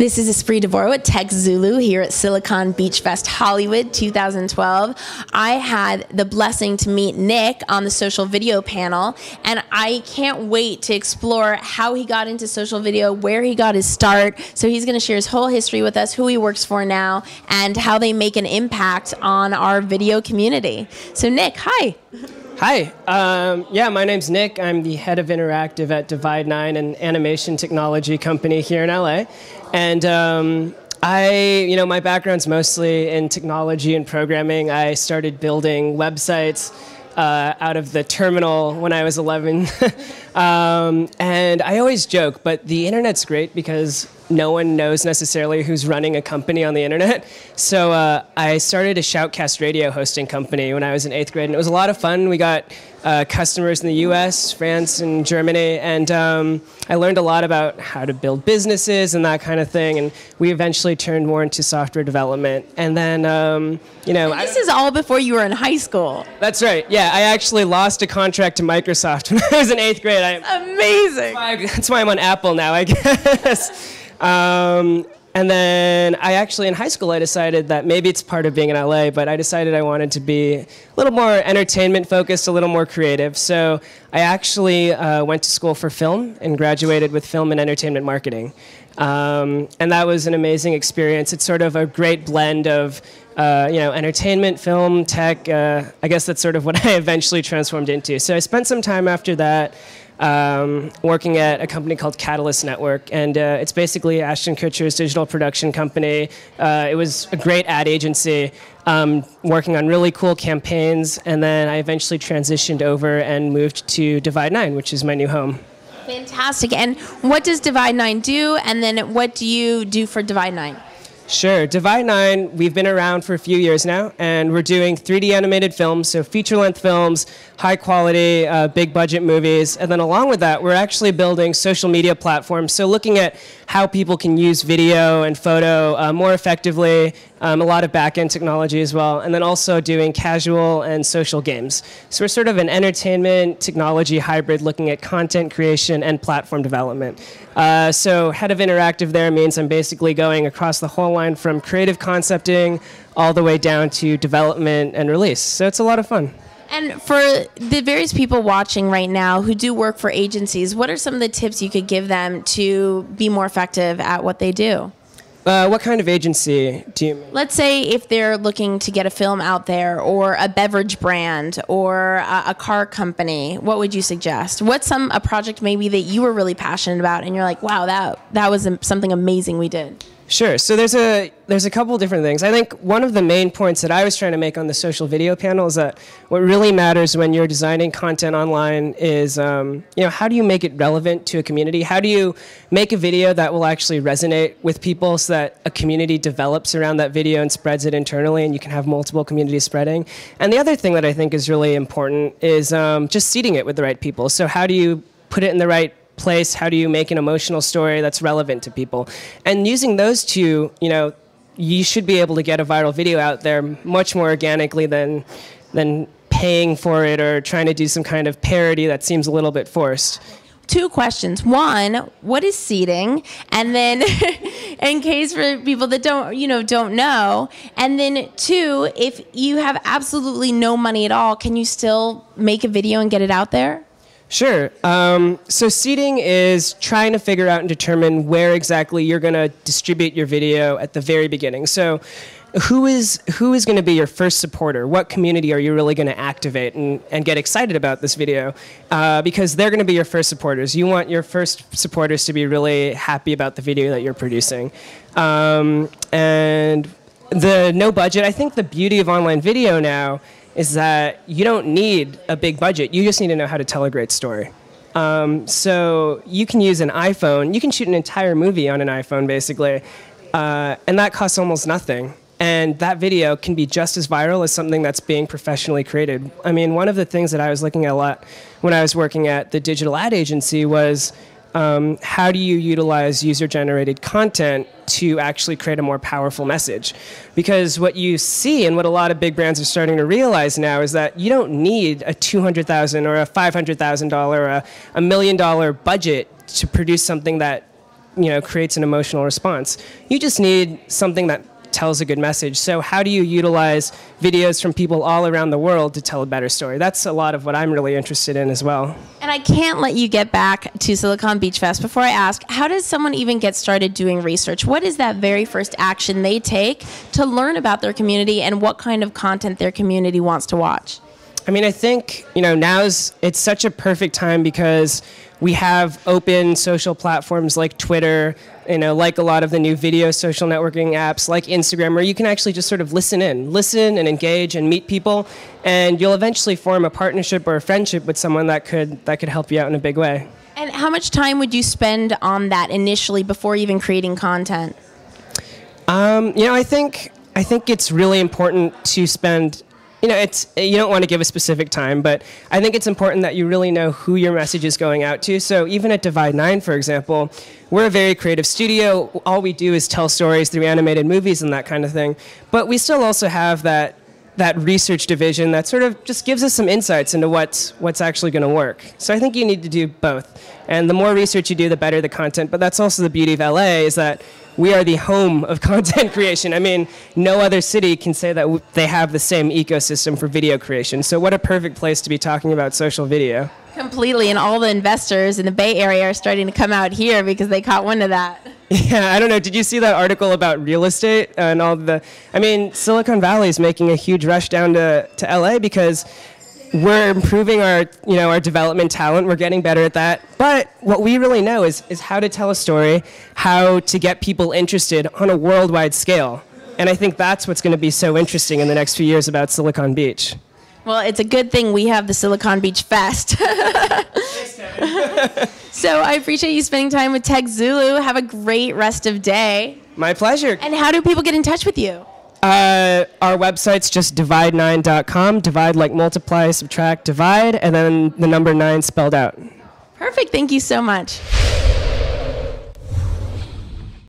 This is Espree Devore with TechZulu here at Silicon Beach Fest Hollywood 2012. I had the blessing to meet Nick on the social video panel, and I can't wait to explore how he got into social video, where he got his start. So he's going to share his whole history with us, who he works for now, and how they make an impact on our video community. So Nick, hi. Hi. Yeah, my name's Nick. I'm the head of interactive at DivideNine, an animation technology company here in LA. And my background's mostly in technology and programming. I started building websites out of the terminal when I was 11. And I always joke, but the internet's great because no one knows necessarily who's running a company on the internet. So I started a shoutcast radio hosting company when I was in 8th grade, and it was a lot of fun. We got customers in the US, France, and Germany, and I learned a lot about how to build businesses and that kind of thing, and we eventually turned more into software development. And then, This is all before you were in high school. That's right. Yeah, I actually lost a contract to Microsoft when I was in 8th grade. Amazing. That's why I'm on Apple now, I guess. And then in high school, I decided that maybe it's part of being in LA, but I decided I wanted to be a little more entertainment focused, a little more creative. So I actually went to school for film and graduated with film and entertainment marketing. And that was an amazing experience. It's sort of a great blend of entertainment, film, tech. I guess that's sort of what I eventually transformed into. So I spent some time after that working at a company called Catalyst Network, and it's basically Ashton Kutcher's digital production company. It was a great ad agency, working on really cool campaigns, and then I eventually transitioned over and moved to DivideNine, which is my new home. Fantastic. And what does DivideNine do, and then what do you do for DivideNine? Sure. DivideNine, we've been around for a few years now, and we're doing 3D animated films, so feature-length films, high-quality, big-budget movies. And then along with that, we're actually building social media platforms, so looking at how people can use video and photo more effectively, a lot of back-end technology as well, and then also doing casual and social games. So we're sort of an entertainment technology hybrid looking at content creation and platform development. So head of interactive there means I'm basically going across the whole line from creative concepting all the way down to development and release. So it's a lot of fun. And for the various people watching right now who do work for agencies, what are some of the tips you could give them to be more effective at what they do? What kind of agency do you mean? Let's say if they're looking to get a film out there, or a beverage brand, or a car company, what would you suggest? What's a project maybe that you were really passionate about and you're like, wow, that was something amazing we did? Sure. So there's a couple different things. I think one of the main points that I was trying to make on the social video panel is that what really matters when you're designing content online is, how do you make it relevant to a community? How do you make a video that will actually resonate with people so that a community develops around that video and spreads it internally, and you can have multiple communities spreading? And the other thing that I think is really important is just seeding it with the right people. So how do you put it in the right place? How do you make an emotional story that's relevant to people? And using those two, you should be able to get a viral video out there much more organically than paying for it or trying to do some kind of parody that seems a little bit forced. Two questions. One, what is seeding? And then, in case for people that don't know. And then two, if you have absolutely no money at all, can you still make a video and get it out there? Sure. So seeding is trying to figure out and determine where exactly you're going to distribute your video at the very beginning. So who is going to be your first supporter? What community are you really going to activate and get excited about this video? Because they're going to be your first supporters. You want your first supporters to be really happy about the video that you're producing. And the no budget, I think the beauty of online video now is that you don't need a big budget. You just need to know how to tell a great story. So you can use an iPhone. You can shoot an entire movie on an iPhone, basically, and that costs almost nothing. And that video can be just as viral as something that's being professionally created. I mean, one of the things that I was looking at a lot when I was working at the digital ad agency was how do you utilize user-generated content to actually create a more powerful message? Because what you see and what a lot of big brands are starting to realize now is that you don't need a $200,000 or a $500,000 or a $1 million budget to produce something that creates an emotional response. You just need something that tells a good message. So how do you utilize videos from people all around the world to tell a better story? That's a lot of what I'm really interested in as well. And I can't let you get back to Silicon Beach Fest before I ask, how does someone even get started doing research? What is that very first action they take to learn about their community and what kind of content their community wants to watch? I mean, I think, it's such a perfect time because we have open social platforms like Twitter, like a lot of the new video social networking apps like Instagram, where you can actually just sort of listen and engage and meet people, and you'll eventually form a partnership or a friendship with someone that could help you out in a big way. And how much time would you spend on that initially before even creating content? I think it's really important to spend. You don't want to give a specific time, but I think it's important that you really know who your message is going out to. So even at DivideNine, for example, we're a very creative studio. All we do is tell stories through animated movies and that kind of thing. But we still also have that research division that sort of just gives us some insights into what's actually going to work. So I think you need to do both. And the more research you do, the better the content. But that's also the beauty of LA, is that we are the home of content creation. I mean, no other city can say that they have the same ecosystem for video creation. So what a perfect place to be talking about social video. Completely, and all the investors in the Bay Area are starting to come out here because they caught wind of that. Yeah, I don't know. Did you see that article about real estate and all the... I mean, Silicon Valley is making a huge rush down to LA because we're improving our development talent. We're getting better at that. But what we really know is how to tell a story, how to get people interested on a worldwide scale. And I think that's what's going to be so interesting in the next few years about Silicon Beach. Well, it's a good thing we have the Silicon Beach Fest. So I appreciate you spending time with TechZulu. Have a great rest of day. My pleasure. And how do people get in touch with you? Our website's just DivideNine.com. Divide like multiply, subtract, divide, and then the number 9 spelled out. Perfect. Thank you so much.